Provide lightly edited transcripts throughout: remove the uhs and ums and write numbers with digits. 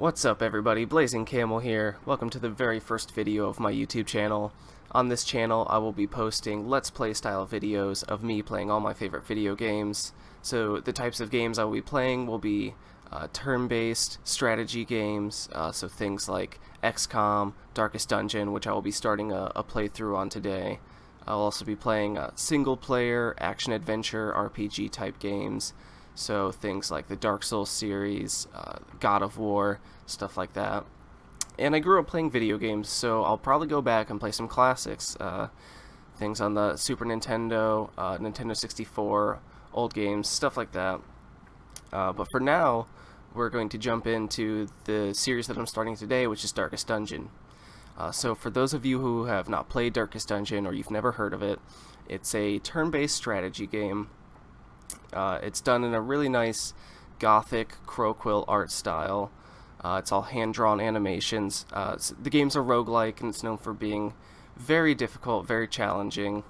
What's up everybody, Blazing Camel here. Welcome to the very first video of my YouTube channel. On this channel I will be posting Let's Play style videos of me playing all my favorite video games. So the types of games I will be playing will be turn-based strategy games, so things like XCOM, Darkest Dungeon, which I will be starting a playthrough on today. I'll also be playing single-player, action-adventure, RPG type games. So things like the Dark Souls series, God of War, stuff like that. And I grew up playing video games, so I'll probably go back and play some classics. Things on the Super Nintendo, Nintendo 64, old games, stuff like that. But for now, we're going to jump into the series that I'm starting today, which is Darkest Dungeon. So for those of you who have not played Darkest Dungeon, or you've never heard of it, it's a turn-based strategy game. It's done in a really nice gothic crow-quill art style. It's all hand-drawn animations. The game's a roguelike, and it's known for being very difficult, very challenging.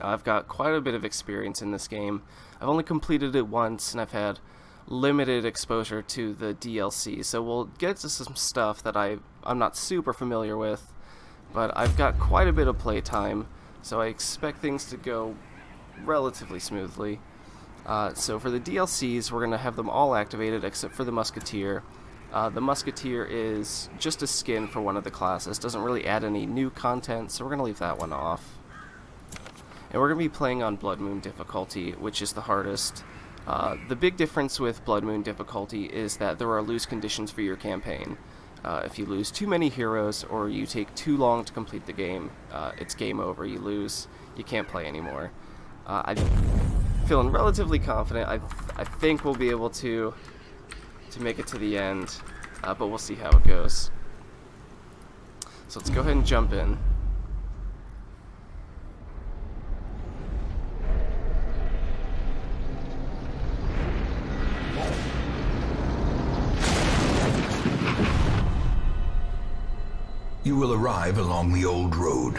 I've got quite a bit of experience in this game. I've only completed it once, and I've had limited exposure to the DLC, so we'll get to some stuff that I'm not super familiar with, but I've got quite a bit of playtime, so I expect things to go relatively smoothly. So for the DLCs, we're going to have them all activated except for the Musketeer. The Musketeer is just a skin for one of the classes, doesn't really add any new content, so we're going to leave that one off. And we're going to be playing on Bloodmoon difficulty, which is the hardest. The big difference with Bloodmoon difficulty is that there are lose conditions for your campaign. If you lose too many heroes or you take too long to complete the game, it's game over, you lose, you can't play anymore. I'm feeling relatively confident. I think we'll be able to make it to the end, but we'll see how it goes. So let's go ahead and jump in. You will arrive along the old road.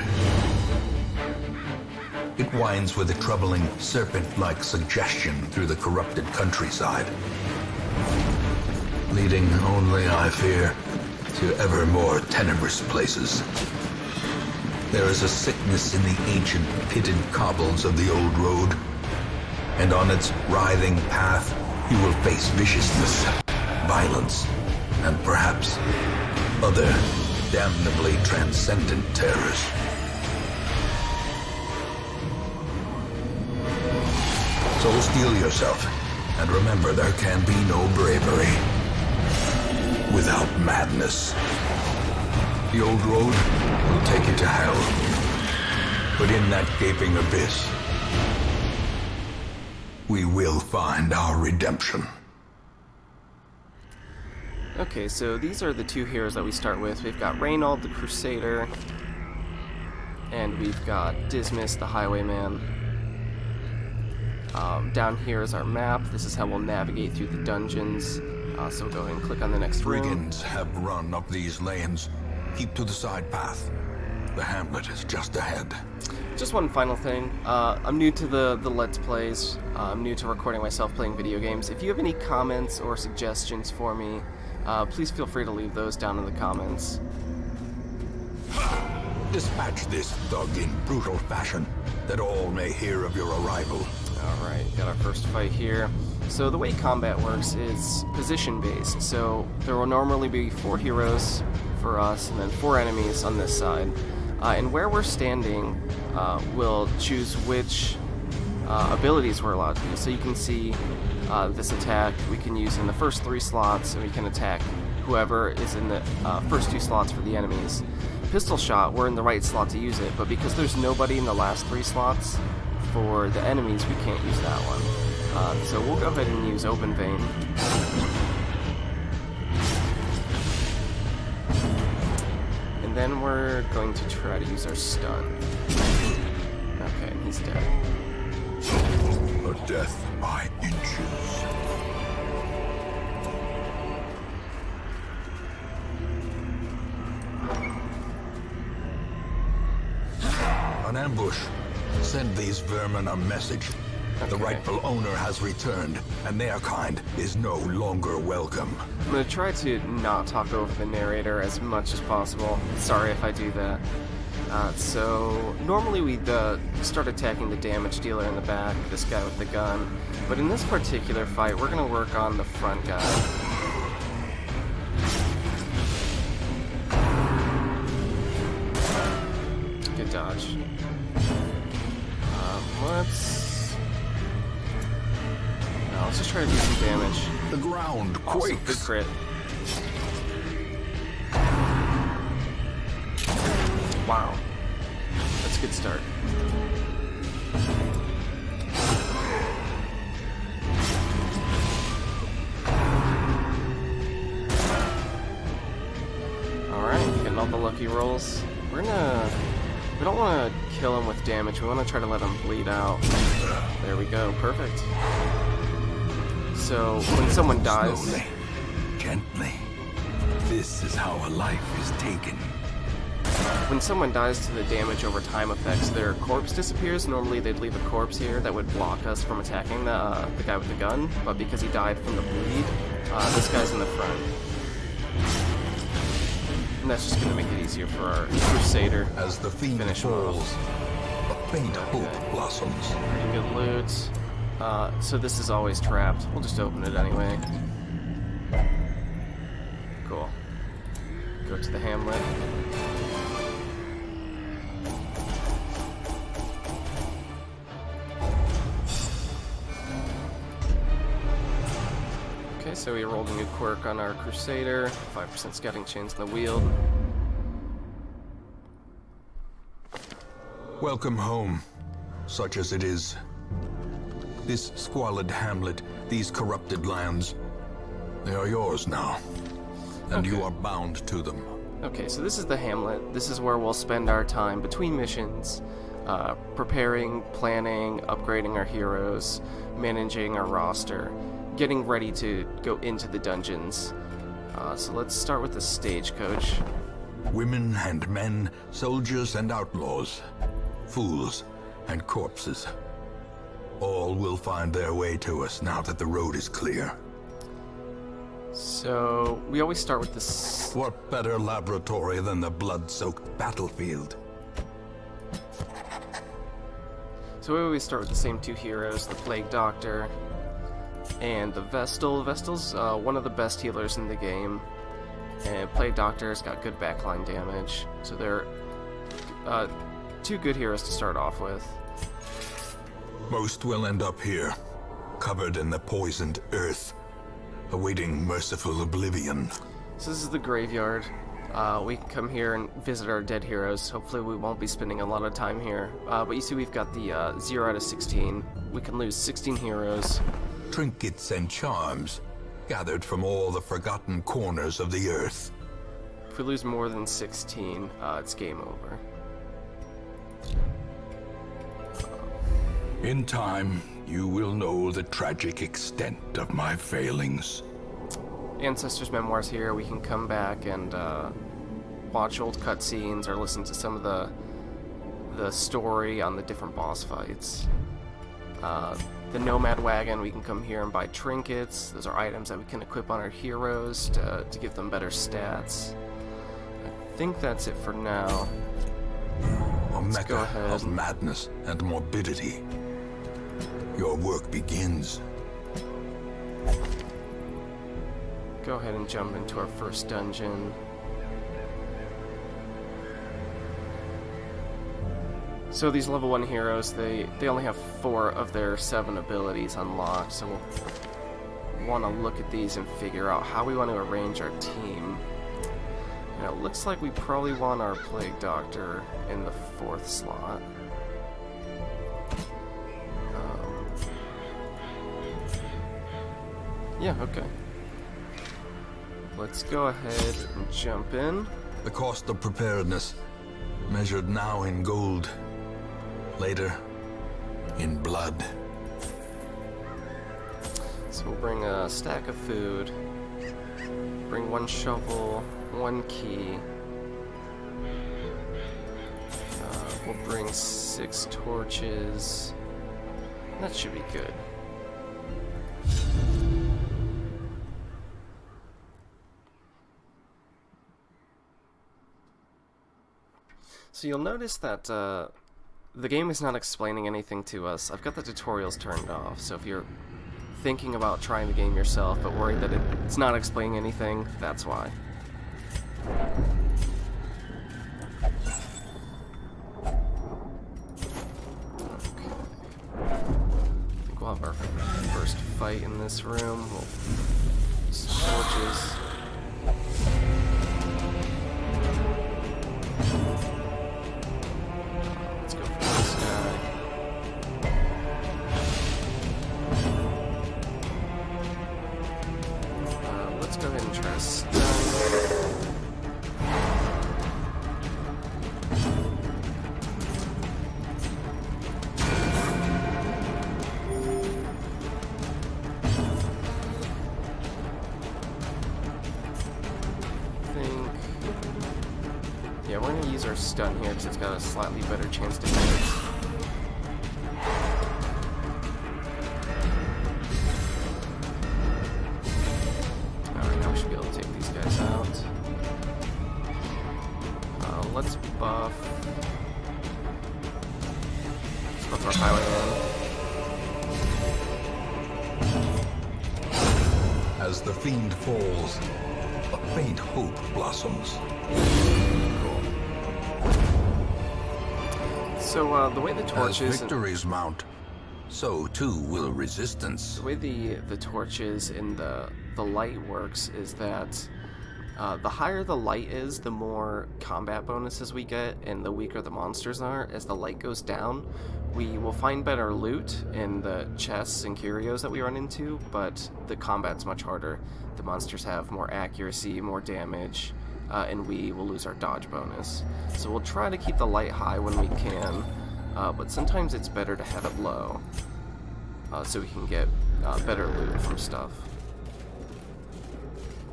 It winds with a troubling, serpent-like suggestion through the corrupted countryside, leading only, I fear, to ever more tenebrous places. There is a sickness in the ancient, pitted cobbles of the old road, and on its writhing path you will face viciousness, violence, and perhaps other damnably transcendent terrors. So steel yourself, and remember there can be no bravery without madness. The old road will take you to hell, but in that gaping abyss, we will find our redemption. Okay, so these are the two heroes that we start with. We've got Reynold the Crusader, and we've got Dismas the Highwayman. Down here is our map. This is how we'll navigate through the dungeons. So we'll go ahead and click on the next room. Brigands have run up these lanes. Keep to the side path. The Hamlet is just ahead. Just one final thing. I'm new to the Let's Plays. I'm new to recording myself playing video games. If you have any comments or suggestions for me, please feel free to leave those down in the comments. Dispatch this thug in brutal fashion, that all may hear of your arrival. Alright, got our first fight here. So the way combat works is position-based. So there will normally be 4 heroes for us, and then 4 enemies on this side. And where we're standing, we'll choose which abilities we're allowed to use. So you can see this attack we can use in the first 3 slots, and we can attack whoever is in the first 2 slots for the enemies. Pistol shot, we're in the right slot to use it, but because there's nobody in the last 3 slots for the enemies, we can't use that one. So we'll go ahead and use Open Vein. And then we're going to try to use our stun. Okay, and he's dead. A death by inches. An ambush. Send these vermin a message. The rightful owner has returned, and their kind is no longer welcome. I'm going to try to not talk over the narrator as much as possible. Sorry if I do that. So, normally we'd start attacking the damage dealer in the back, this guy with the gun. But in this particular fight, we're going to work on the front guy. Good dodge. Let's just try to do some damage. The ground quakes. Good crit. Wow. That's a good start. Alright, getting all the lucky rolls. We don't want to kill him with damage, we want to try to let him bleed out. There we go, perfect. So, when someone dies... Slowly, gently. This is how a life is taken. When someone dies to the damage over time effects, their corpse disappears. Normally they'd leave a corpse here that would block us from attacking the guy with the gun, but because he died from the bleed, this guy's in the front. And that's just going to make it easier for our Crusader. As the fiend falls, a faint hope blossoms. Pretty good loot. So this is always trapped. We'll just open it anyway. Cool. Go to the Hamlet. Okay, so we rolled a new quirk on our Crusader. 5% scouting chance in the wheel. Welcome home, such as it is. This squalid hamlet, these corrupted lands, they are yours now, and you are bound to them. Okay, so this is the Hamlet. This is where we'll spend our time between missions, preparing, planning, upgrading our heroes, managing our roster, getting ready to go into the dungeons. So let's start with the stagecoach. Women and men, soldiers and outlaws, fools and corpses. All will find their way to us now that the road is clear. So, we always start with this... What better laboratory than the blood-soaked battlefield? So we always start with the same two heroes, the Plague Doctor and the Vestal. Vestal's one of the best healers in the game, and Plague Doctor's got good backline damage. So they're two good heroes to start off with. Most will end up here, covered in the poisoned earth, awaiting merciful oblivion. So this is the graveyard. We can come here and visit our dead heroes. Hopefully we won't be spending a lot of time here. But you see we've got the 0 out of 16. We can lose 16 heroes. Trinkets and charms, gathered from all the forgotten corners of the earth. If we lose more than 16, it's game over. In time, you will know the tragic extent of my failings. Ancestors' Memoirs here. We can come back and watch old cutscenes or listen to some of the story on the different boss fights. The Nomad Wagon, we can come here and buy trinkets. Those are items that we can equip on our heroes to give them better stats. I think that's it for now. A Let's mecca go ahead. of madness and morbidity. Your work begins. Go ahead and jump into our first dungeon. So these level 1 heroes, they only have 4 of their 7 abilities unlocked, so we'll want to look at these and figure out how we want to arrange our team. And it looks like we probably want our Plague Doctor in the 4th slot. Yeah, okay. Let's go ahead and jump in. The cost of preparedness, measured now in gold, later in blood. So we'll bring a stack of food, bring 1 shovel, 1 key. We'll bring 6 torches, That should be good. So you'll notice that the game is not explaining anything to us. I've got the tutorials turned off, so if you're thinking about trying the game yourself but worried that it's not explaining anything, that's why. Okay. I think we'll have our first fight in this room. We'll use torches. Let's go for this guy. Let's go ahead and try to stun. Yeah, we're going to use our stun here because it's got a slightly better chance to hit. Alright, now we should be able to take these guys out. Let's buff our highwayman. As the fiend falls, a faint hope blossoms. So, the way the torches... As victories mount, so too will resistance. The way the torches and the light works is that the higher the light is, the more combat bonuses we get, and the weaker the monsters are. As the light goes down, we will find better loot in the chests and curios that we run into, but the combat's much harder. The monsters have more accuracy, more damage, and we will lose our dodge bonus. So we'll try to keep the light high when we can, but sometimes it's better to have it low, so we can get better loot from stuff.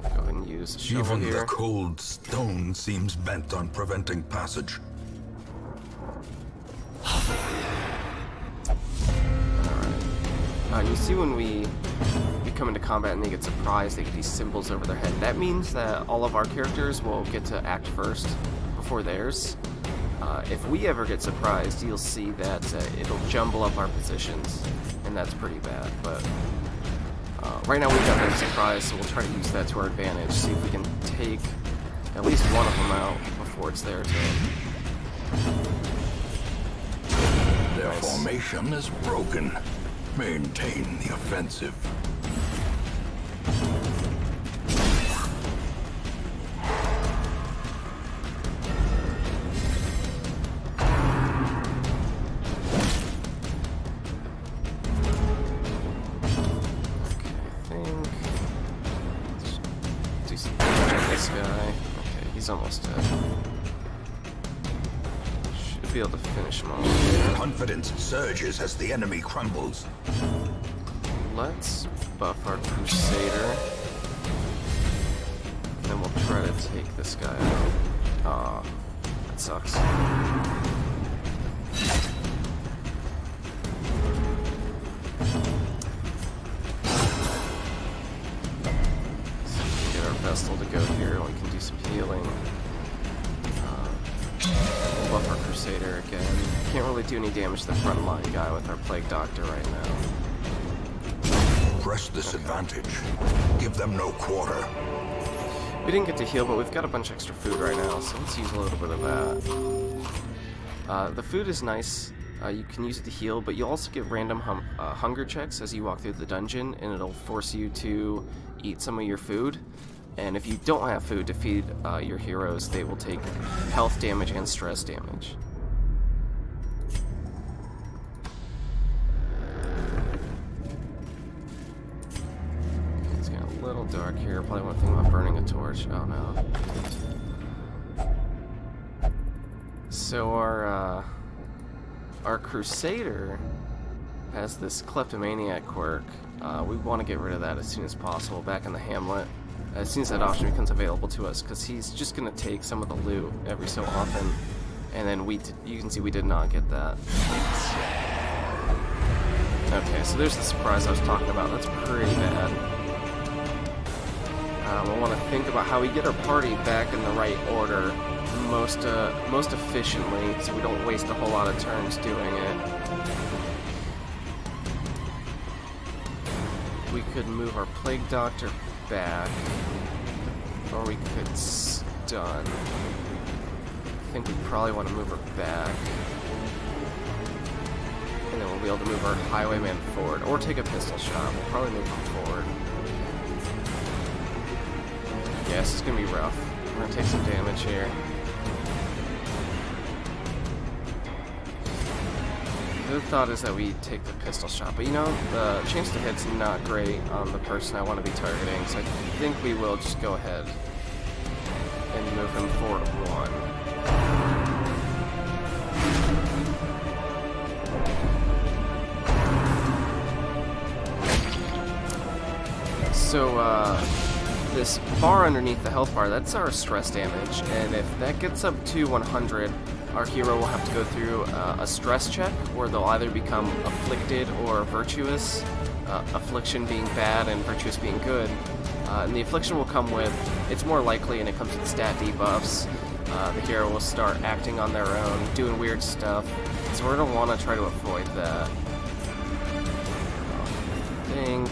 Go ahead and use a shovel Even here. the cold stone seems bent on preventing passage. Alright. You see when we come into combat and they get surprised, they get these symbols over their head. That means that all of our characters will get to act first before theirs. If we ever get surprised, you'll see that it'll jumble up our positions, and that's pretty bad. But right now we've got them surprised, so we'll try to use that to our advantage. See if we can take at least one of them out before it's their turn. Their Nice. formation is broken. Maintain the offensive. He's almost dead. Should be able to finish him off. Confidence surges as the enemy crumbles. Let's buff our Crusader. Then we'll try to take this guy out. Aw, that sucks. Vestal to go here, we can do some healing. We'll buff our Crusader again. Can't really do any damage to the frontline guy with our Plague Doctor right now. Press this advantage. Give them no quarter. We didn't get to heal, but we've got a bunch of extra food right now, so let's use a little bit of that. The food is nice. You can use it to heal, but you'll also get random hunger checks as you walk through the dungeon, and it'll force you to eat some of your food. And if you don't have food to feed your heroes, they will take health damage and stress damage. It's getting a little dark here. Probably want to think about burning a torch. Oh no. So our Crusader has this kleptomaniac quirk. We want to get rid of that as soon as possible back in the Hamlet. As soon as that option becomes available to us, because he's just going to take some of the loot every so often, and then you can see we did not get that. Okay, so there's the surprise I was talking about. That's pretty bad. I want to think about how we get our party back in the right order most efficiently, so we don't waste a whole lot of turns doing it. We could move our Plague Doctor back, or we could stun. I think we probably want to move her back. And then we'll be able to move our Highwayman forward, or take a pistol shot. We'll probably move him forward. Yeah, this is going to be rough. We're going to take some damage here. The thought is that we take the pistol shot, but you know, the chance to hit's not great on the person I want to be targeting, so I think we will just go ahead and move him forward 1. So, this bar underneath the health bar, that's our stress damage, and if that gets up to 100, our hero will have to go through a stress check, where they'll either become afflicted or virtuous, affliction being bad and virtuous being good. And the affliction will come with, it's more likely, and it comes with stat debuffs. The hero will start acting on their own, doing weird stuff, so we're going to want to try to avoid that. I think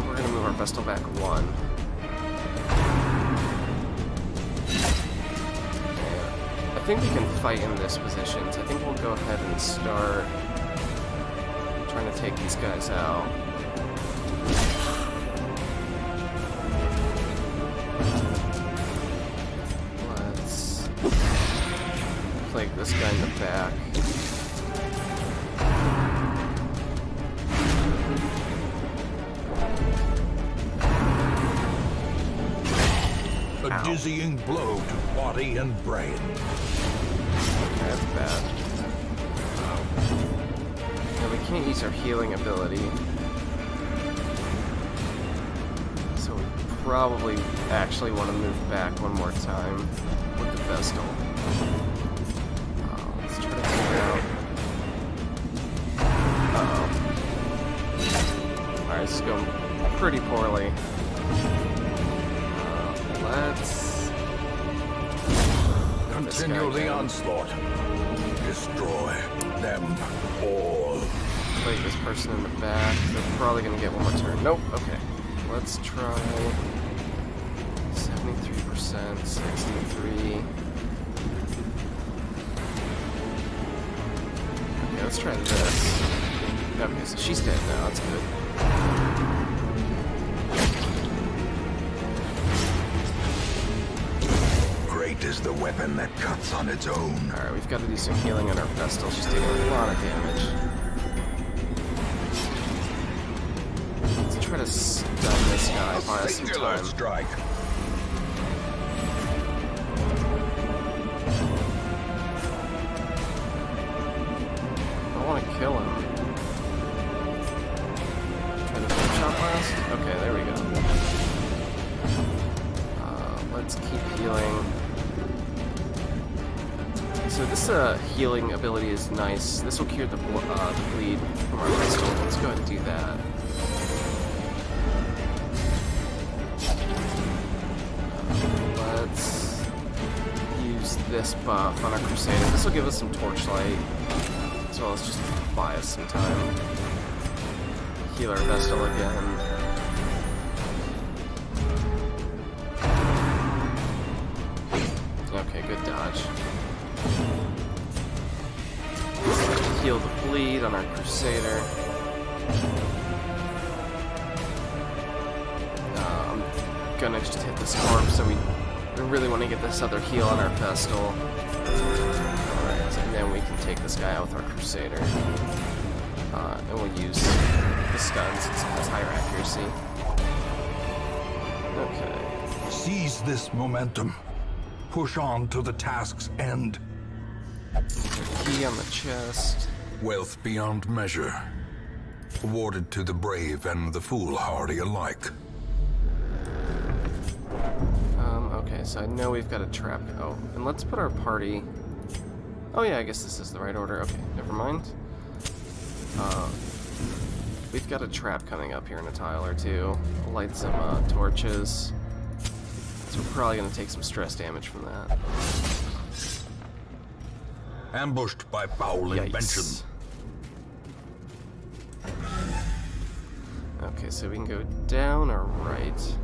we're going to move our Vestal back 1. I think we can fight in this position, so I think we'll go ahead and start trying to take these guys out. Let's plague this guy in the back. A dizzying blow to body and brain. Okay, that's bad. Now we can't use our healing ability. So we probably actually want to move back one more time with the Vestal. Let's try to figure out... Uh-oh. Alright, this is going pretty poorly. Let's continue the onslaught. Destroy them all. Play this person in the back. They're probably going to get one more turn. Nope. Okay. Let's try 73%, 63. Okay, let's try this. Okay, so she's dead now. That's good. Is the weapon that cuts on its own. Alright, we've got to do some healing on our Vestal. She's taking a lot of damage. Let's try to stun this guy, buy us some time. Strike. I want to kill him. Try to finish shot last? Okay, there we go. Let's keep healing. So this healing ability is nice. This will cure the bleed from our pistol. Let's go ahead and do that. Let's use this buff on our Crusader. This will give us some torchlight, as well as just buy us some time. Heal our Vestal again. Okay, good dodge. Heal the bleed on our Crusader. I'm gonna just hit this corpse, so we really want to get this other heal on our Vestal. Alright, and then we can take this guy out with our Crusader. And we'll use the stun since it has higher accuracy. Okay. Seize this momentum. Push on to the task's end. Key on the chest. Wealth beyond measure, awarded to the brave and the foolhardy alike. Okay, so I know we've got a trap. Oh, and let's put our party Oh yeah, I guess this is the right order. Okay, never mind. We've got a trap coming up here in a tile or two. I'll light some torches. So we're probably going to take some stress damage from that. Ambushed by foul invention. Okay, so we can go down or right.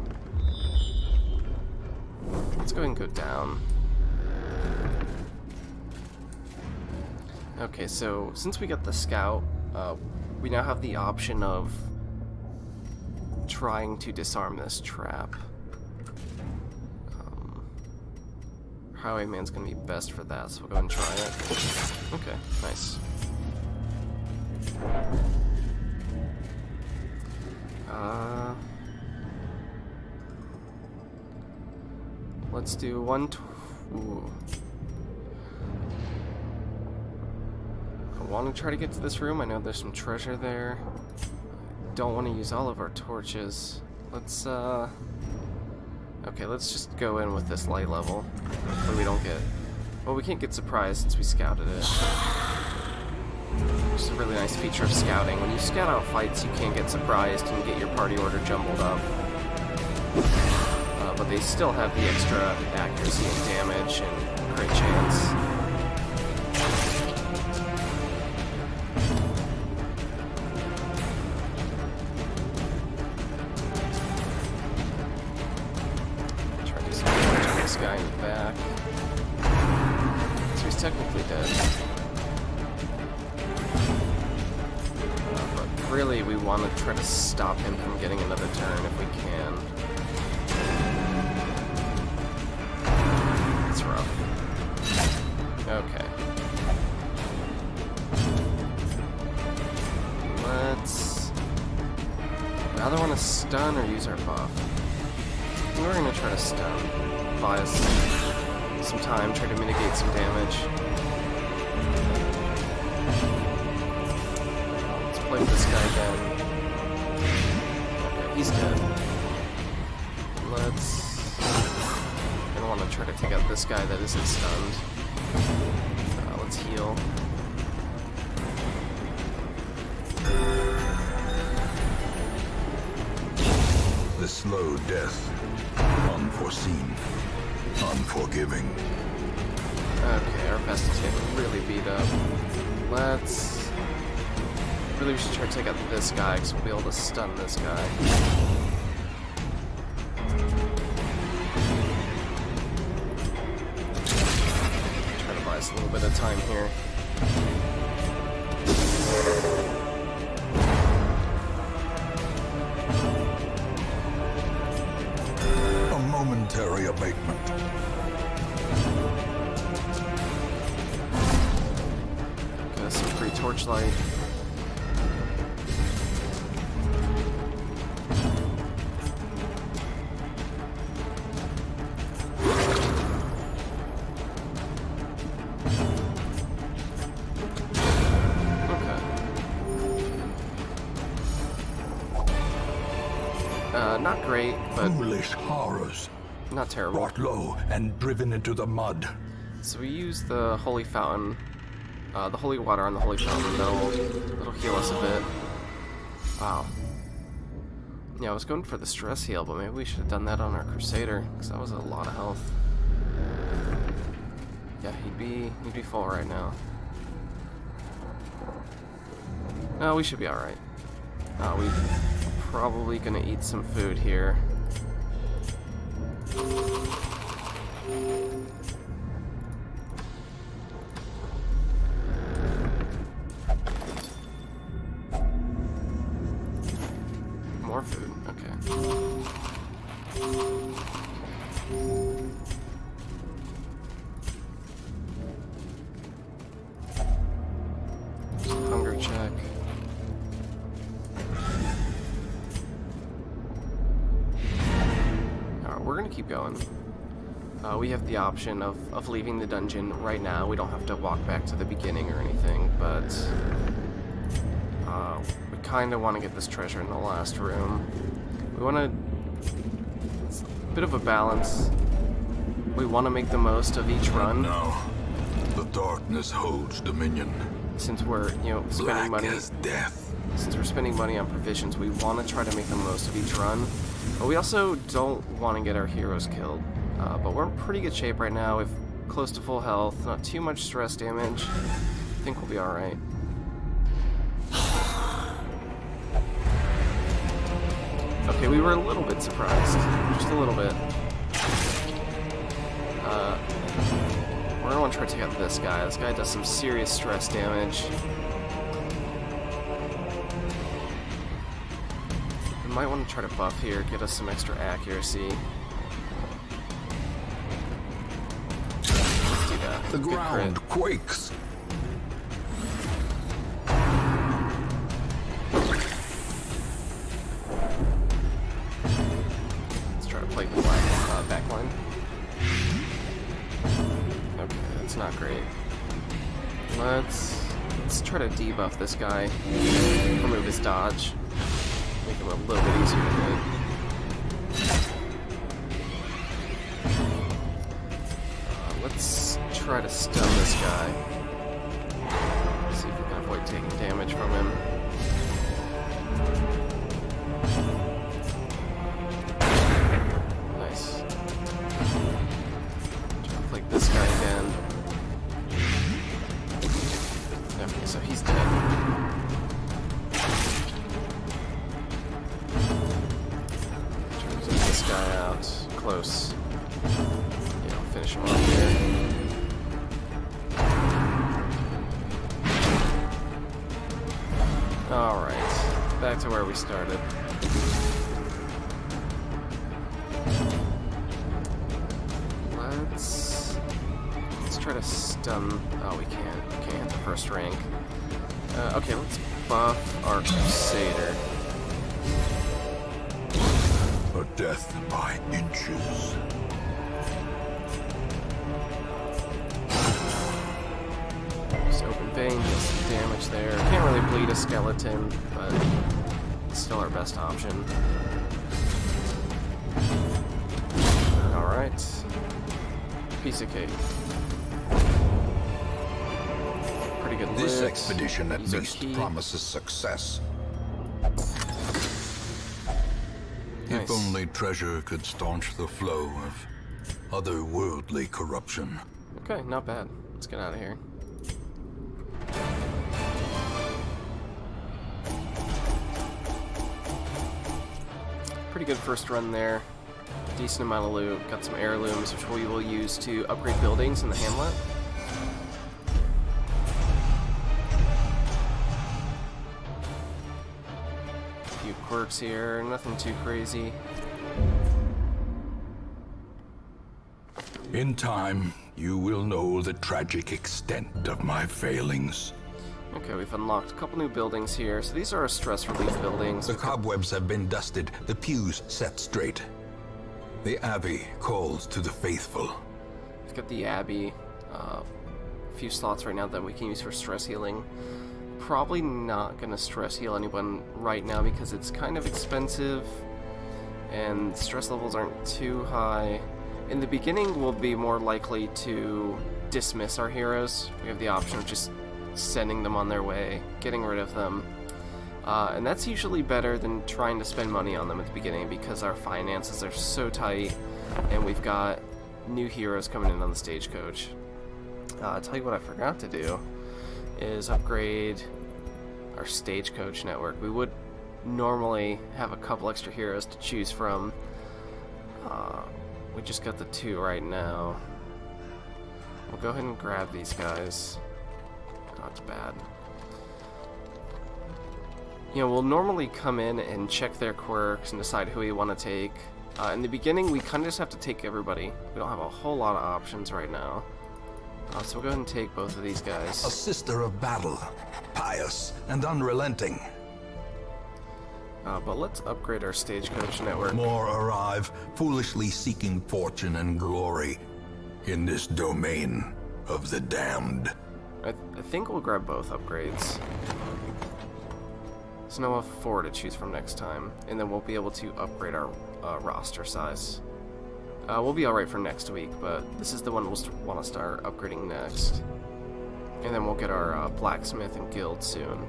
Let's go ahead and go down. Okay, so since we got the scout, we now have the option of trying to disarm this trap. Highwayman's gonna be best for that, so we'll go ahead and try it. Okay, nice. Let's do ooh. I want to try to get to this room. I know there's some treasure there. Don't want to use all of our torches. Let's okay, let's just go in with this light level. Hopefully we don't get... Well, we can't get surprised since we scouted it. It's a really nice feature of scouting. When you scout out fights, you can't get surprised and get your party order jumbled up. But they still have the extra accuracy and damage and crit chance. Try to do some damage on this guy in the back. So he's technically dead. But really, we want to try to stop him from getting another turn if we can. It's rough. Okay. Let's... I either want to stun or use our buff. I think we're going to try to stun. Buy us some time, try to mitigate some damage. Let's play with this guy again. Okay, he's dead. Let's... I want to try to take out this guy that isn't stunned. Let's heal. The slow death. Unforeseen. Unforgiving. Okay, our best is getting really beat up. Let's... Really, we should try to take out this guy, because we'll be able to stun this guy. A little bit of time here. A momentary abatement. Got some free torchlight. Not great, but foolish horrors. Not terrible. Brought low and driven into the mud. So we use the holy fountain, the holy water on the holy fountain. That'll heal us a bit. Wow. Yeah, I was going for the stress heal, but maybe we should have done that on our Crusader, because that was a lot of health. Yeah, he'd be full right now. No, we should be alright. We're probably gonna eat some food here. More food, okay. Hunger check. Alright, we're gonna keep going. We have the option of leaving the dungeon right now. We don't have to walk back to the beginning or anything, but we kind of want to get this treasure in the last room. We want to... It's a bit of a balance. We want to make the most of each run. Now, The darkness holds dominion. Since we're, spending Black money, as death. since we're spending money on provisions, we want to try to make the most of each run. But we also don't want to get our heroes killed. But we're in pretty good shape right now. We've close to full health, not too much stress damage. I think we'll be alright. Okay, we were a little bit surprised. Just a little bit. We're gonna want to try to take out this guy. This guy does some serious stress damage. We might want to try to buff here, get us some extra accuracy. Let's do that. The Good ground crit. quakes. Let's try to play the backline. Okay, that's not great. Let's try to debuff this guy. Remove his dodge. Make him a little bit easier to hit. Let's try to stun this guy. See if we can avoid taking damage from him. Nice. Try to flank this guy again. Okay, so he's dead. Try to take this guy out close. Yeah, I'll finish him off here. Alright, back to where we started. Let's try to stun. Oh, we can't. We can't hit the first rank. Okay, let's buff our Crusader. A death by inches. Just open vein, get some damage there. Can't really bleed a skeleton, but it's still our best option. Alright. Piece of cake. Pretty good This loot. expedition at Use our least key. promises success. Nice. If only treasure could staunch the flow of otherworldly corruption. Okay, not bad. Let's get out of here. Pretty good first run there. Decent amount of loot. Got some heirlooms, which we will use to upgrade buildings in the Hamlet. A few quirks here, nothing too crazy. In time, you will know the tragic extent of my failings. Okay, we've unlocked a couple new buildings here. So these are our stress relief buildings. The cobwebs have been dusted, the pews set straight. The Abbey calls to the faithful. We've got the Abbey. A few slots right now that we can use for stress healing. Probably not going to stress heal anyone right now because it's kind of expensive and stress levels aren't too high. In the beginning, we'll be more likely to dismiss our heroes. We have the option of just sending them on their way, getting rid of them. And that's usually better than trying to spend money on them at the beginning because our finances are so tight and we've got new heroes coming in on the stagecoach. I'll tell you what I forgot to do is upgrade our stagecoach network. We would normally have a couple extra heroes to choose from. We just got the 2 right now. We'll go ahead and grab these guys. Oh, it's bad. You know, we'll normally come in and check their quirks and decide who we want to take. In the beginning, we kind of just have to take everybody. We don't have a whole lot of options right now. So we'll go ahead and take both of these guys. A sister of battle, pious and unrelenting. But let's upgrade our stagecoach network. More arrive, foolishly seeking fortune and glory in this domain of the damned. I think we'll grab both upgrades. So now we'll have 4 to choose from next time, and then we'll be able to upgrade our roster size. We'll be alright for next week, but this is the one we'll want to start upgrading next. And then we'll get our blacksmith and guild soon.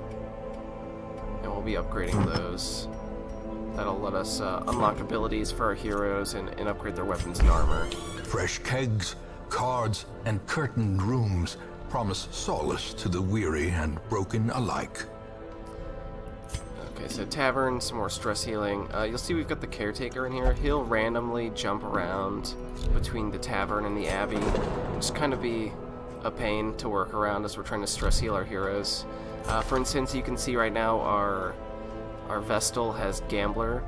And we'll be upgrading those. That'll let us unlock abilities for our heroes and upgrade their weapons and armor. Fresh kegs, cards, and curtained rooms promise solace to the weary and broken alike. Okay, so tavern, some more stress healing. You'll see we've got the caretaker in here. He'll randomly jump around between the tavern and the abbey. Just kind of be a pain to work around as we're trying to stress heal our heroes. For instance, you can see right now our Vestal has Gambler,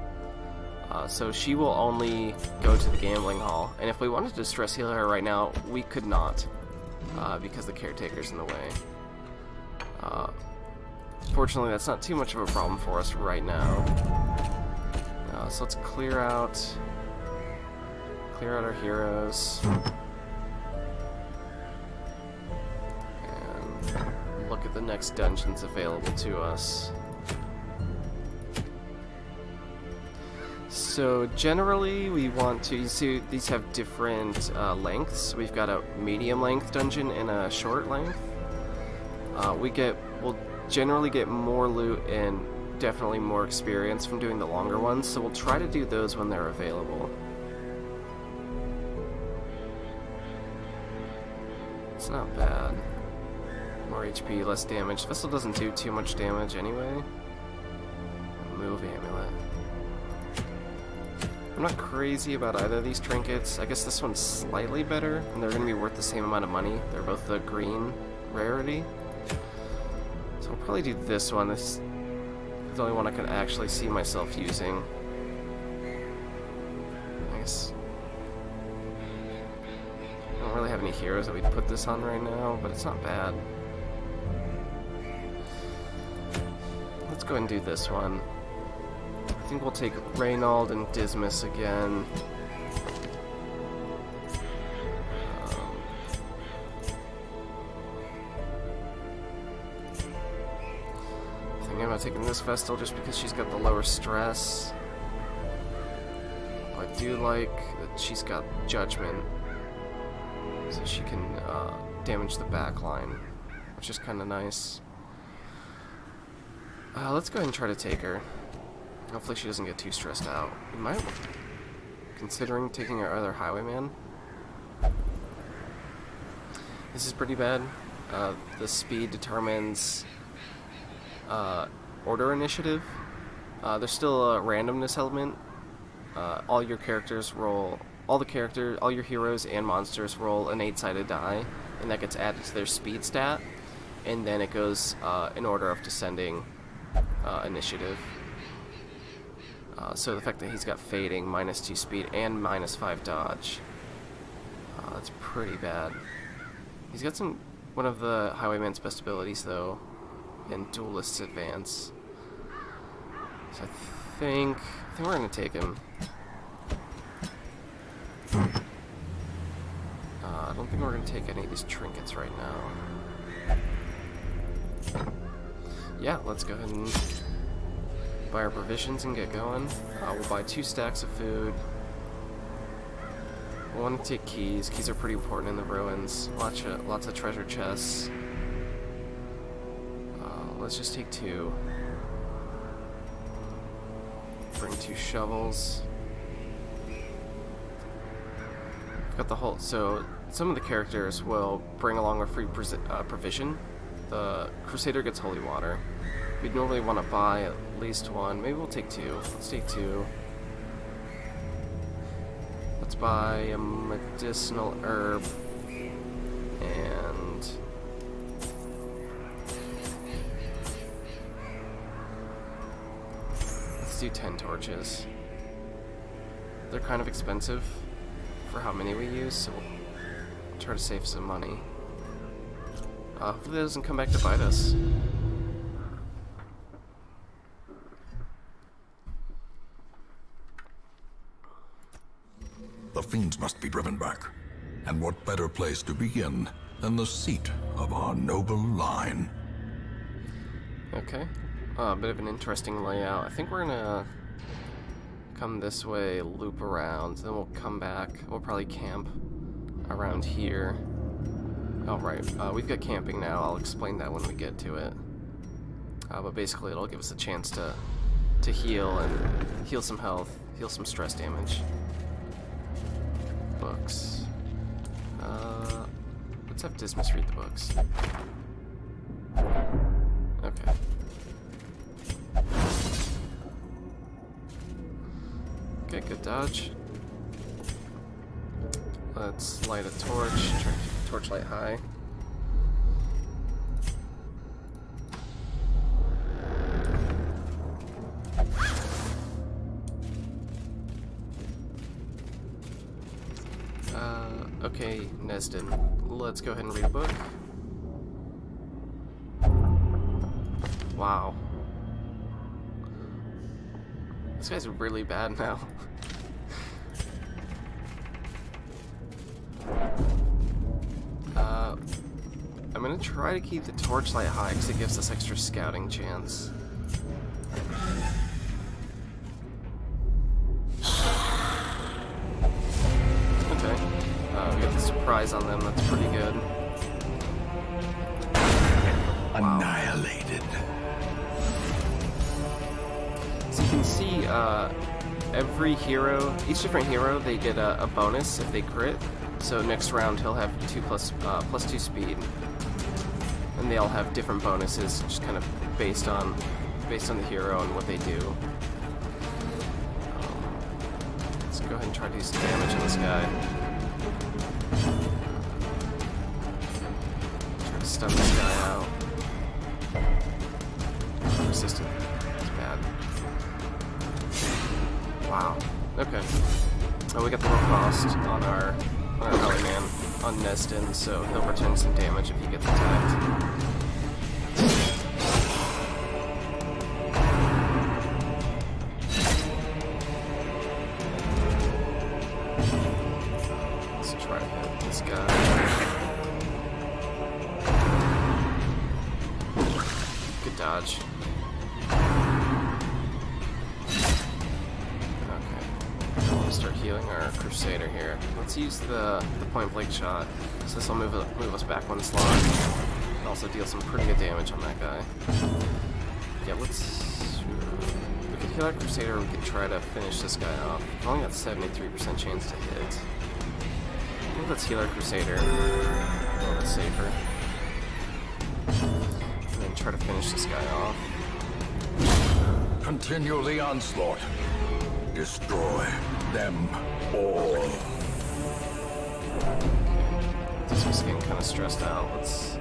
so she will only go to the gambling hall. And if we wanted to stress heal her right now, we could not, because the caretaker's in the way. Fortunately, that's not too much of a problem for us right now. So let's clear out our heroes. Look at the next dungeons available to us. So generally we want to, you see these have different lengths. We've got a medium length dungeon and a short length. We'll generally get more loot and definitely more experience from doing the longer ones, so we'll try to do those when they're available. It's not bad. More HP, less damage. Vestal doesn't do too much damage anyway. Move amulet. I'm not crazy about either of these trinkets. I guess this one's slightly better, and they're going to be worth the same amount of money. They're both the green rarity. So I'll probably do this one. This is the only one I can actually see myself using. Nice. I don't really have any heroes that we'd put this on right now, but it's not bad. Let's go ahead and do this one. I think we'll take Reynald and Dismas again. I think I'm not taking this Vestal just because she's got the lower stress. I do like that she's got Judgment, so she can damage the back line, which is kind of nice. Let's go ahead and try to take her. Hopefully she doesn't get too stressed out. We might, considering taking our other highwayman. This is pretty bad. The speed determines order initiative. There's still a randomness element. All your characters roll, all your heroes and monsters roll an 8-sided die, and that gets added to their speed stat, and then it goes in order of descending initiative. So the fact that he's got fading, -2 speed, and -5 dodge, that's pretty bad. He's got one of the highwayman's best abilities though, in duelist's advance. So I think we're gonna take him. I don't think we're gonna take any of these trinkets right now. Yeah, let's go ahead and buy our provisions and get going. We'll buy 2 stacks of food. We'll want to take keys. Keys are pretty important in the ruins. Lots of treasure chests. Let's just take 2. Bring 2 shovels. Got the whole. So some of the characters will bring along a free provision. The Crusader gets holy water. We'd normally want to buy at least 1. Maybe we'll take 2. Let's take 2. Let's buy a medicinal herb and let's do 10 torches. They're kind of expensive for how many we use, so we'll try to save some money. Hopefully that doesn't come back to bite us. The fiends must be driven back. And what better place to begin than the seat of our noble line? Okay. A bit of an interesting layout. I think we're gonna come this way, loop around, then we'll come back. We'll probably camp around here. Alright, we've got camping now. I'll explain that when we get to it. But basically it'll give us a chance to heal and heal some health, heal some stress damage. Books. Let's have Dismas read the books. Okay. Okay, good dodge. Let's light a torch, try to keep the torchlight high. Okay, Nesden. Let's go ahead and read a book. Wow. This guy's really bad now. I'm gonna try to keep the torchlight high because it gives us extra scouting chance. Okay. We got the surprise on them, that's pretty good. Annihilated. So you can see every hero, each different hero, they get a bonus if they crit. So next round he'll have plus 2 speed. And they all have different bonuses, just kind of based on the hero and what they do. Let's go ahead and try to do some damage on this guy. Try to stun this guy out. Resistant. It's bad. Wow. Okay. Oh, we got the low cost on our Holy Man on Nesden, so he'll return some damage if he gets attacked. Let's try to hit this guy. Good dodge. Start healing our Crusader here. Let's use the point blank shot. So this will move us back one slot. And also deal some pretty good damage on that guy. Yeah, we could heal our Crusader, or we could try to finish this guy off. We've only got 73% chance to hit. I think let's heal our Crusader. A little bit safer. And then try to finish this guy off. Continue the onslaught. Destroy them all. This was getting kind of stressed out. Let's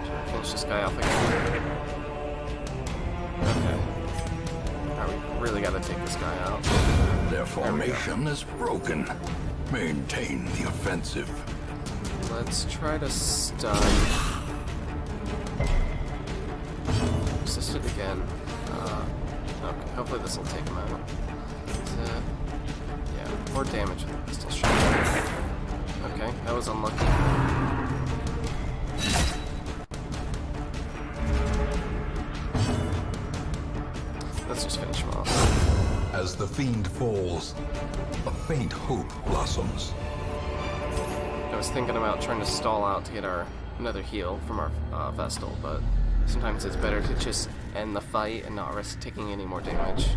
try to finish this guy off again. Okay. Alright, we really gotta take this guy out. Their formation is broken. Maintain the offensive. Let's try to stun. Resist it again. Okay, hopefully this will take him out. Yeah, more damage with the pistol shot. Okay, that was unlucky. Let's just finish him off. As the fiend falls, a faint hope blossoms. I was thinking about trying to stall out to get another heal from our Vestal, but sometimes it's better to just end the fight and not risk taking any more damage.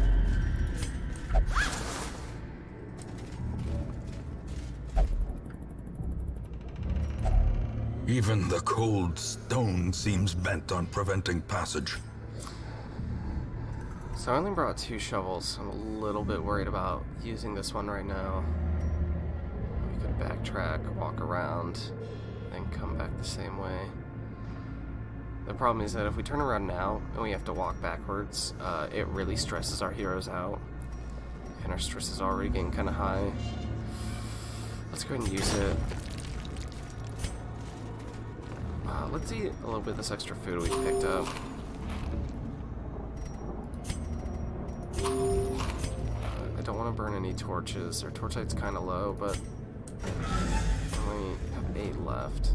Even the cold stone seems bent on preventing passage. So I only brought 2 shovels. I'm a little bit worried about using this one right now. We could backtrack, walk around, then come back the same way. The problem is that if we turn around now and we have to walk backwards, it really stresses our heroes out. And our stress is already getting kind of high. Let's go ahead and use it. Let's eat a little bit of this extra food we picked up. I don't want to burn any torches. Our torchlight's kind of low, but we only have 8 left.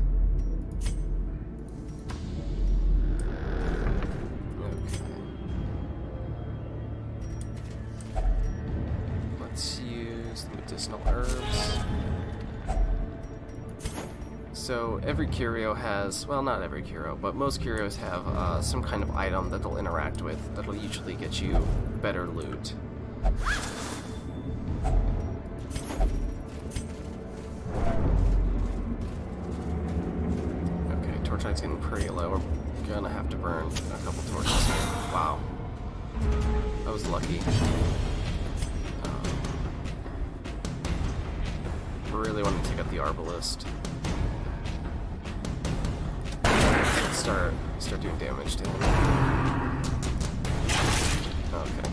Okay. Let's use the medicinal herbs. So every curio has, well, not every curio, but most curios have some kind of item that they'll interact with that'll usually get you better loot. Okay, torchlight's getting pretty low. We're gonna have to burn a couple torches here. Wow. That was lucky. Really want to take out the arbalist. Start doing damage to him. Okay.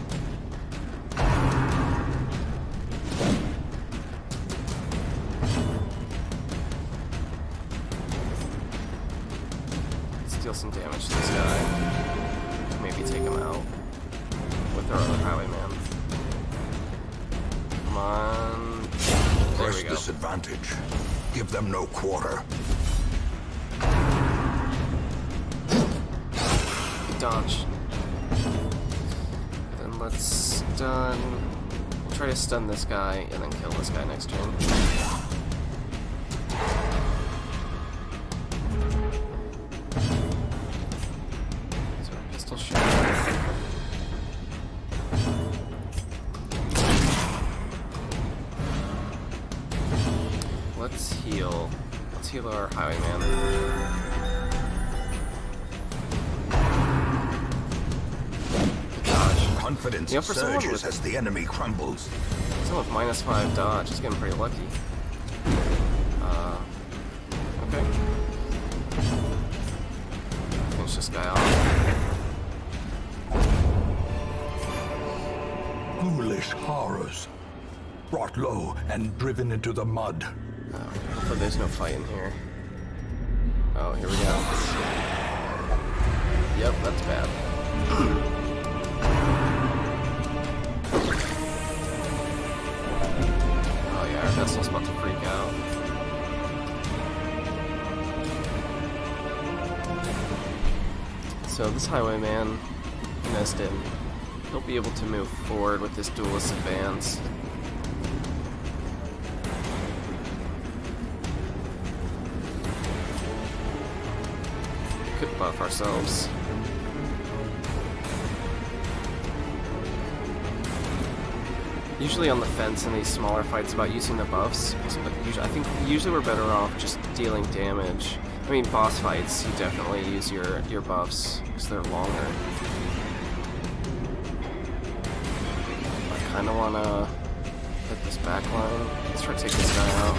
Let's deal some damage to this guy. Maybe take him out with our other highwayman. Come on. There Press we go. disadvantage. Give them no quarter. Dodge. Then let's stun. We'll try to stun this guy and then kill this guy next turn. So pistol shot. Let's heal. Let's heal our highwayman. Confidence surges as the enemy crumbles. Someone with -5 dodge is getting pretty lucky. Okay. Finish this guy off. Ghoulish horrors. Brought low and driven into the mud. Hopefully there's no fight in here. Oh, here we go. Yep, that's bad. Oh yeah, our vessel's about to freak out. So this highwayman, nested, he'll be able to move forward with this duelist advance. Could buff ourselves. Usually on the fence in these smaller fights about using the buffs. I think usually we're better off just dealing damage. I mean, boss fights, you definitely use your buffs because they're longer. I kind of want to hit this back line. Let's try to take this guy out.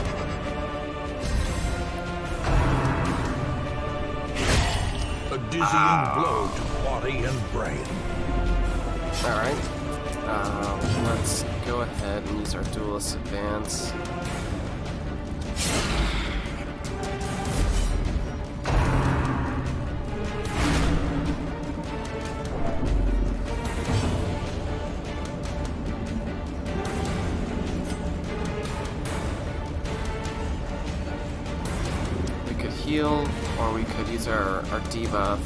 A dizzying blow to body and brain. Alright. Let's go ahead and use our duelist advance. We could heal, or we could use our debuff,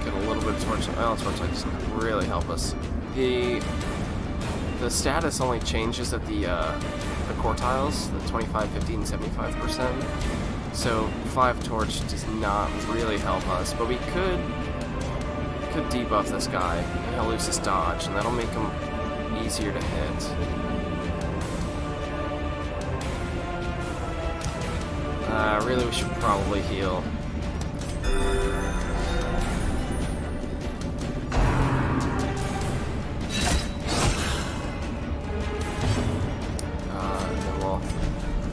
get a little bit of torchlight. Oh, torchlight doesn't really help us. The status only changes at the quartiles, the 25, 15, 75%. So 5 torch does not really help us, but we could debuff this guy, and he'll lose his dodge, and that'll make him easier to hit. Really, we should probably heal.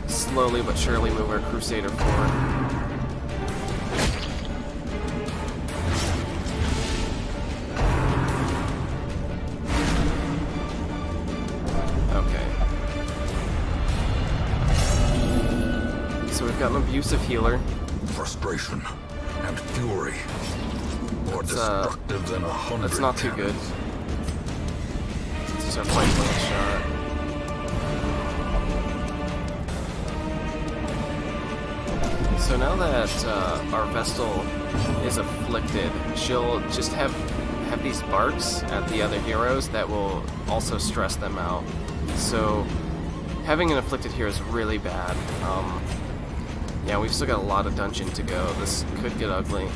Slowly but surely move our Crusader forward. Okay. So we've got an abusive healer. Frustration and fury. More destructive than 100 That's not too good. This is our flank shot. So now that our Vestal is afflicted, she'll just have these barks at the other heroes that will also stress them out. So having an afflicted here is really bad. Yeah, we've still got a lot of dungeon to go. This could get ugly.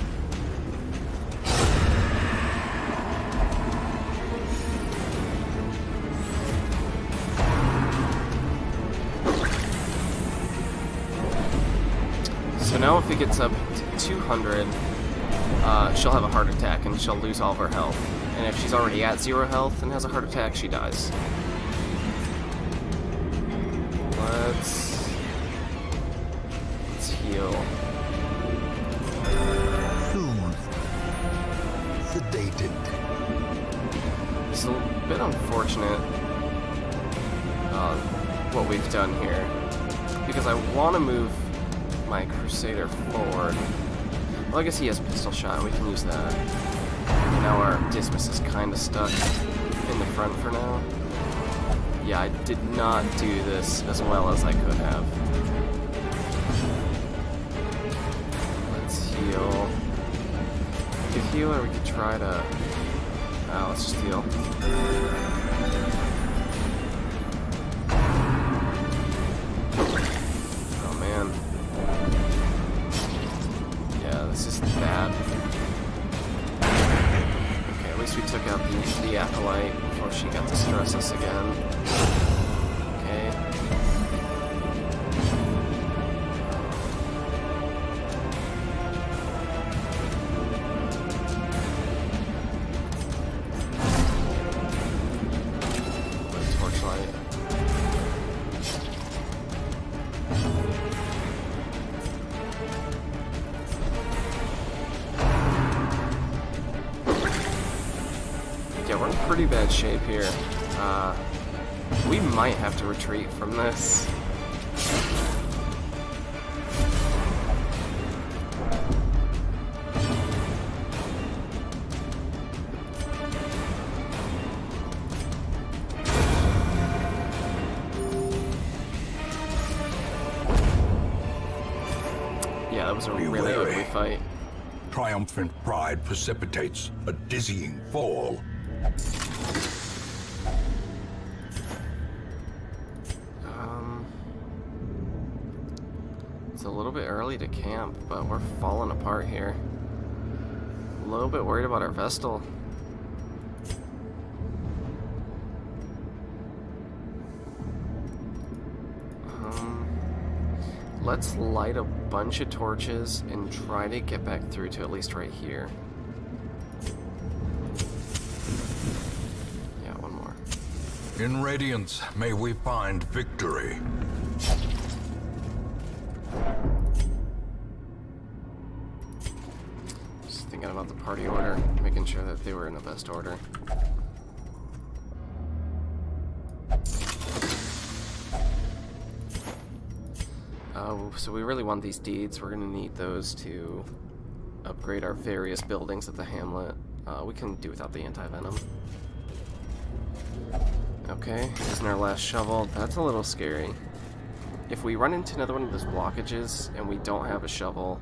So now if it gets up to 200, she'll have a heart attack and she'll lose all of her health. And if she's already at 0 health and has a heart attack, she dies. Let's heal. Soothed. Sedated. It's a bit unfortunate what we've done here, because I want to move my Crusader forward. Well, I guess he has pistol shot, we can use that. And now our Dismas is kind of stuck in the front for now. Yeah, I did not do this as well as I could have. Let's heal. We could heal, or we could try to... Oh, let's just heal. Oh, man. Yeah, this is bad. Okay, at least we took out the Acolyte before she got to stress us again. Okay. Torchlight. Yeah, we're in pretty bad shape here. We might have to retreat from this. Yeah, that was a really ugly fight. Triumphant pride precipitates a dizzying fall. It's a little bit early to camp, but we're falling apart here. A little bit worried about our Vestal. Let's light a bunch of torches and try to get back through to at least right here. Yeah, one more. In radiance, may we find victory. Just thinking about the party order, making sure that they were in the best order. So we really want these deeds. We're going to need those to upgrade our various buildings at the Hamlet. We can do without the anti-venom. Okay, using our last shovel. That's a little scary. If we run into another one of those blockages and we don't have a shovel,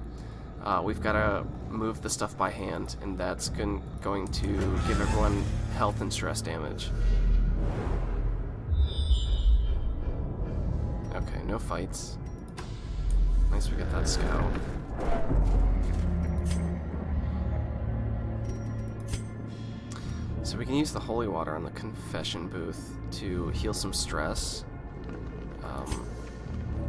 we've got to move the stuff by hand, and that's going to give everyone health and stress damage. Okay, no fights. Nice, we got that scout. So we can use the holy water on the confession booth to heal some stress.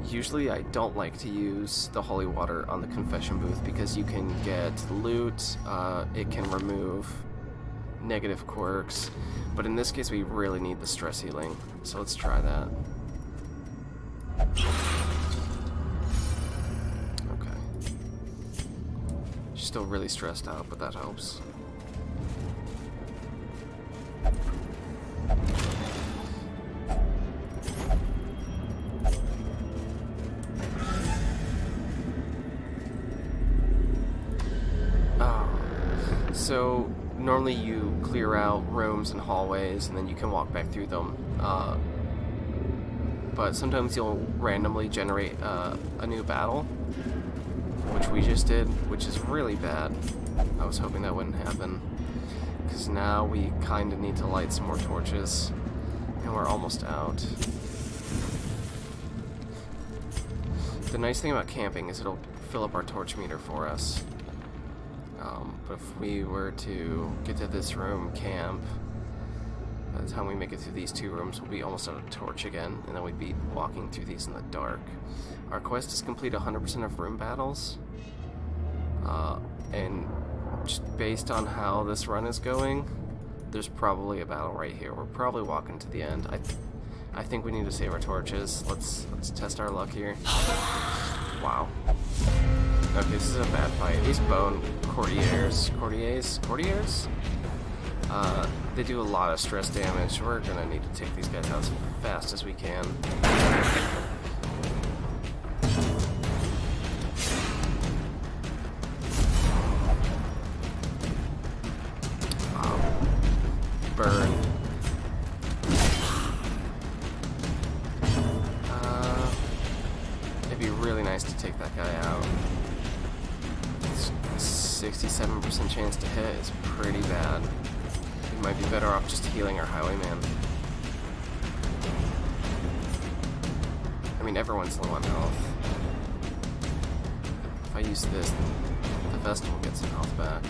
Usually I don't like to use the holy water on the confession booth because you can get loot, it can remove negative quirks, but in this case we really need the stress healing, so let's try that. Still really stressed out, but that helps. So normally you clear out rooms and hallways and then you can walk back through them, but sometimes you'll randomly generate a new battle, which we just did, which is really bad. I was hoping that wouldn't happen, because now we kind of need to light some more torches, and we're almost out. The nice thing about camping is it'll fill up our torch meter for us. But if we were to get to this room, camp, by the time we make it through these 2 rooms, we'll be almost out of torch again, and then we'd be walking through these in the dark. Our quest is complete 100% of room battles, and just based on how this run is going, there's probably a battle right here. We're probably walking to the end. I think we need to save our torches. Let's test our luck here. Wow. Okay, this is a bad fight. These bone courtiers, they do a lot of stress damage. We're gonna need to take these guys out as fast as we can. Burn. It'd be really nice to take that guy out. 67% chance to hit is pretty bad. We might be better off just healing our highwayman. I mean, everyone's low on health. If I use this, the Vestal will get some health back.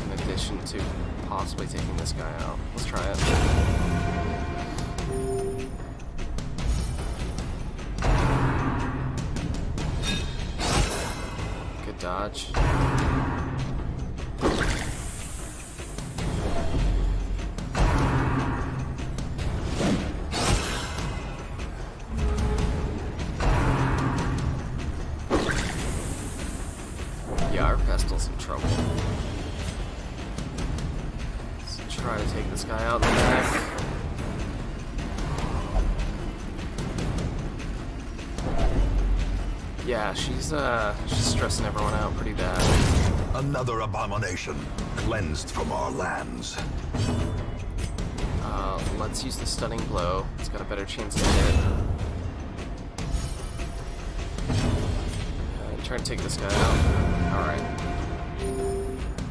In addition to possibly taking this guy out. Let's try it. Good dodge. Yeah, our Vestal's in trouble. Try to take this guy out in the back. Yeah, she's stressing everyone out pretty bad. Another abomination cleansed from our lands. Let's use the stunning blow. It's got a better chance to hit. Try to take this guy out. Alright.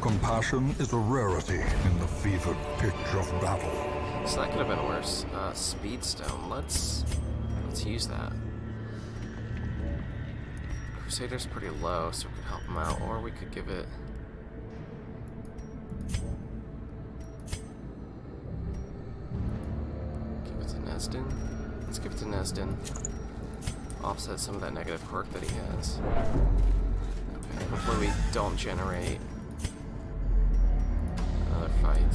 Compassion is a rarity in the fevered pitch of battle. So that could have been worse. Speedstone. Let's use that. Crusader's pretty low, so we could help him out, or we could give it. Give it to Nesden. Let's give it to Nesden. Offset some of that negative quirk that he has. Okay, hopefully we don't generate another fight.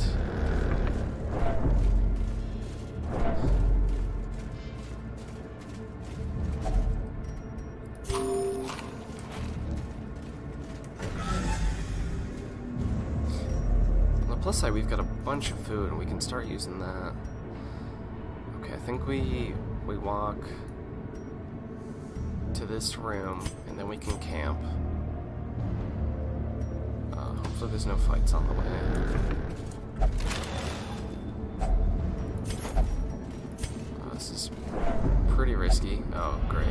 On the plus side, we've got a bunch of food and we can start using that. Okay, I think we walk to this room and then we can camp. Hopefully there's no fights on the way. This is pretty risky. Oh, great.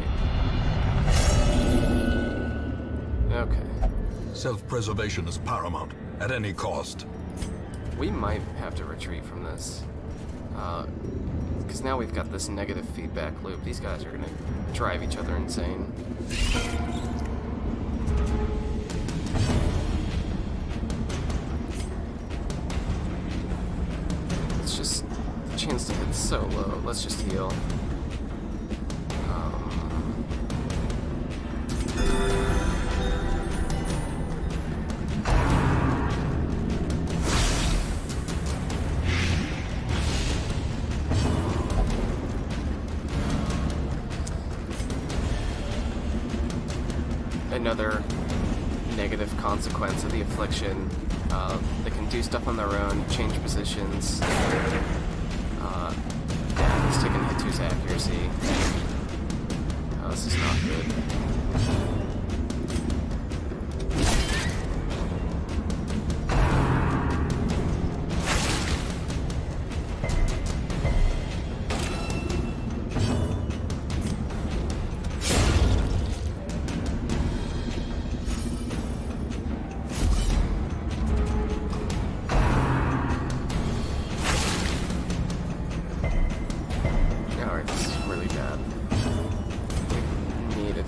Okay. Self-preservation is paramount, at any cost. We might have to retreat from this. Because now we've got this negative feedback loop. These guys are going to drive each other insane. It's just the chance to hit so low. Let's just heal. Another negative consequence of the affliction. They can do stuff on their own, change positions. Yeah, he's taking hit 2's accuracy. This is not good.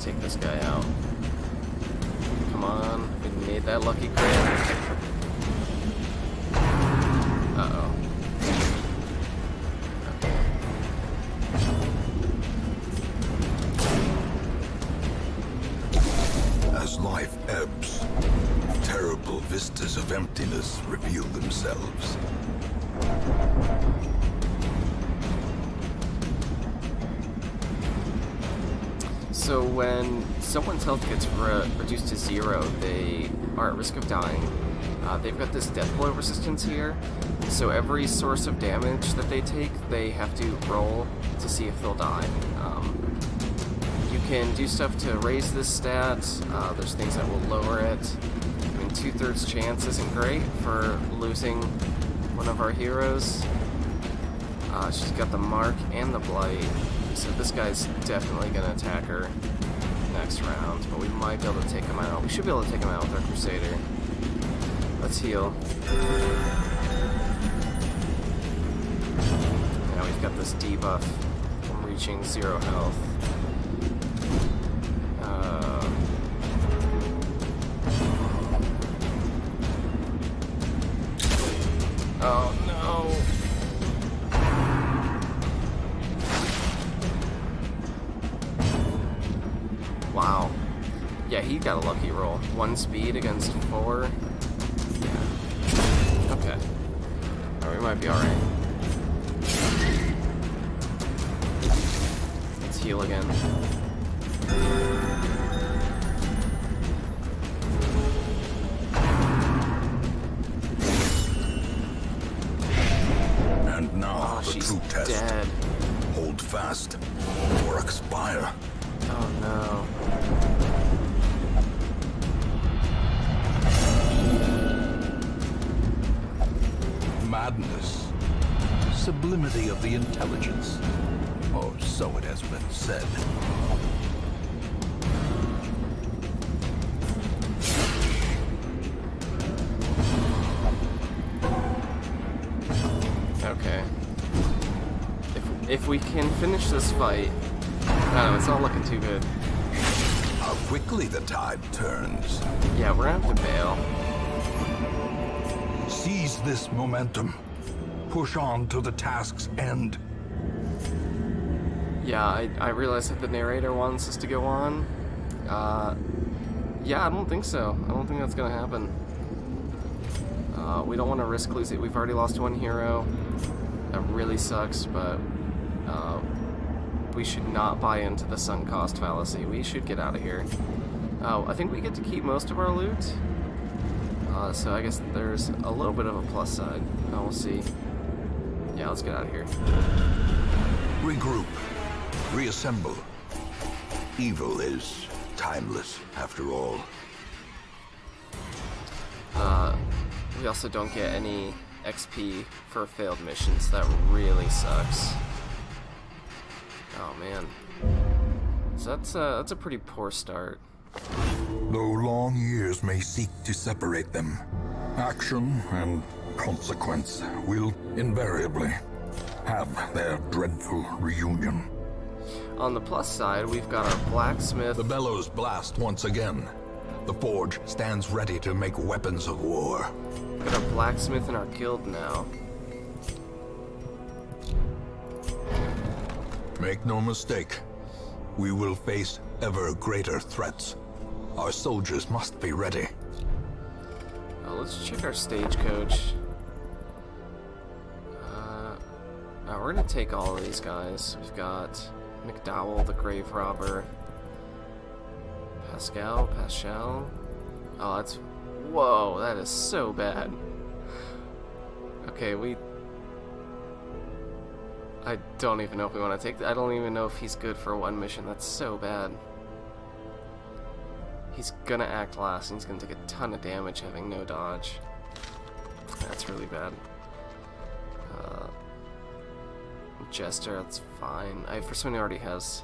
take this guy out. Come on, we need that lucky crit. Uh-oh. As life ebbs, terrible vistas of emptiness reveal themselves. So when someone's health gets reduced to 0, they are at risk of dying. They've got this death blow resistance here, so every source of damage that they take, they have to roll to see if they'll die. You can do stuff to raise this stat. There's things that will lower it. I mean, 2/3 chance isn't great for losing one of our heroes. She's got the mark and the blight, so this guy's definitely going to attack her next round, but we might be able to take him out. We should be able to take him out with our Crusader. Let's heal. Now we've got this debuff from reaching 0 health. Oh no! Wow. Yeah, he got a lucky roll. 1 speed against 4. Yeah. Okay. Alright, we might be alright. Let's heal again. And now the She's true test. dead. Hold fast or expire. Oh no. Madness. Sublimity of the intelligence. Or so it has been said. Okay. If we can finish this fight, I don't know, it's not looking too good. How quickly the tide turns. Yeah, we're gonna have to bail. Seize this momentum. Push on to the task's end. Yeah, I realize that the narrator wants us to go on. Yeah, I don't think so. I don't think that's gonna happen. We don't want to risk losing. We've already lost 1 hero. That really sucks, but we should not buy into the sunk cost fallacy. We should get out of here. Oh, I think we get to keep most of our loot. So I guess there's a little bit of a plus side. Oh, we'll see. Yeah, let's get out of here. Regroup. Reassemble. Evil is timeless, after all. We also don't get any XP for failed missions. That really sucks. Oh man. So that's a pretty poor start. Though long years may seek to separate them, action and consequence will invariably have their dreadful reunion. On the plus side, we've got our blacksmith. The bellows blast once again. The forge stands ready to make weapons of war. Got our blacksmith in our guild now. Make no mistake, we will face ever greater threats. Our soldiers must be ready. Let's check our stagecoach. We're gonna take all of these guys. We've got McDowell, the grave robber. Pascal. Oh, that's... Whoa, that is so bad. Okay, I don't even know if we want to take that. I don't even know if he's good for 1 mission. That's so bad. He's gonna act last, and he's gonna take a ton of damage having no dodge. That's really bad. Jester, that's fine. For someone who already has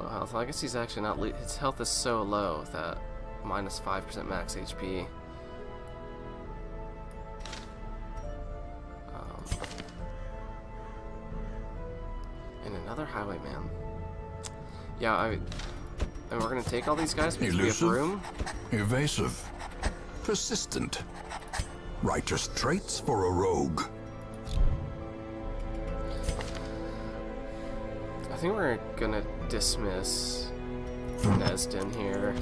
low health, I guess he's actually not. His health is so low that minus 5% max HP. And another highwayman. Yeah, And we're gonna take all these guys because we have Elusive, room? evasive, persistent. Righteous traits for a rogue. I think we're gonna dismiss Nesden here.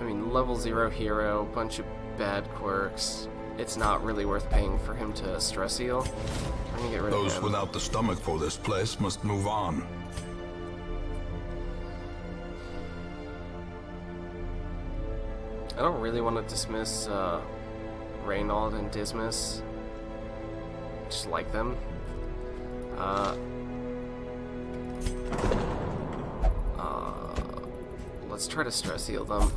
I mean, level 0 hero, bunch of bad quirks. It's not really worth paying for him to stress heal. I'm gonna get rid of Those him. without the stomach for this place must move on. I don't really want to dismiss Reynold and Dismas. Just like them. Let's try to stress heal them.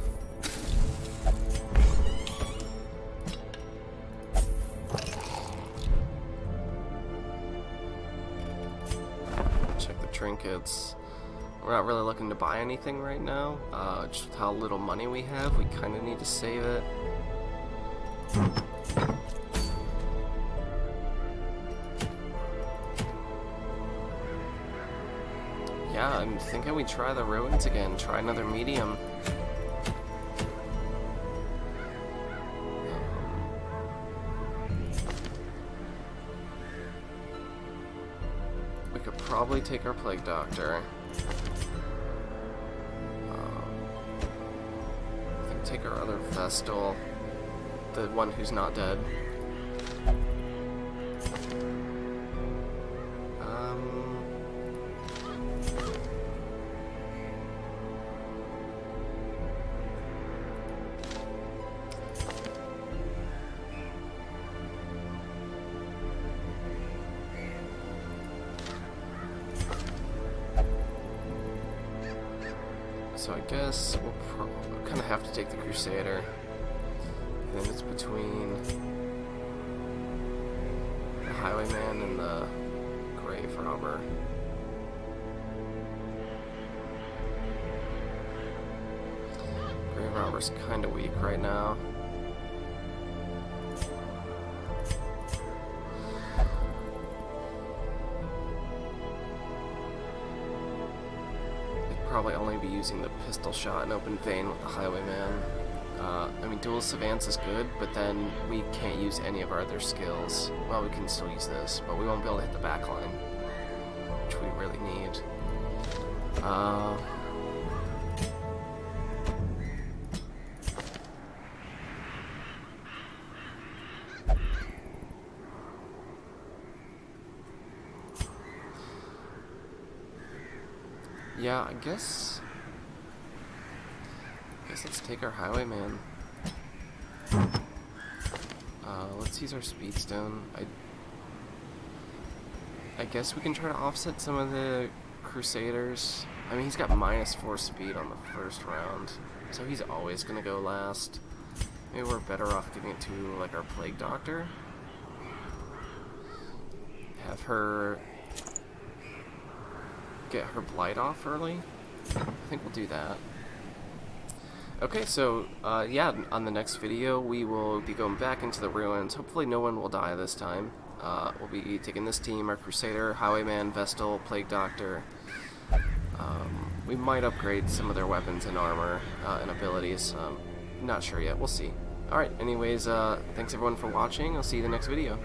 Check the trinkets. We're not really looking to buy anything right now. Just with how little money we have, we kind of need to save it. Yeah, I'm thinking we try the ruins again. Try another medium. We could probably take our plague doctor. I think take our other Vestal, the one who's not dead. So I guess we'll kind of have to take the Crusader. And then it's between the Highwayman and the Grave Robber. Grave Robber's kind of weak right now. Probably only be using the pistol shot in open vein with the Highwayman. I mean, dual savants is good, but then we can't use any of our other skills. Well, we can still use this, but we won't be able to hit the back line, which we really need. Yeah, I guess let's take our Highwayman. Let's use our Speedstone. I guess we can try to offset some of the Crusaders. I mean, he's got -4 speed on the first round, so he's always gonna go last. Maybe we're better off giving it to, like, our Plague Doctor. Have her get her blight off early. I think we'll do that. Okay, so yeah, on the next video we will be going back into the ruins. Hopefully no one will die this time. We'll be taking this team, our Crusader, Highwayman, Vestal, Plague Doctor. We might upgrade some of their weapons and armor and abilities. Not sure yet, we'll see. Alright, anyways, thanks everyone for watching. I'll see you in the next video.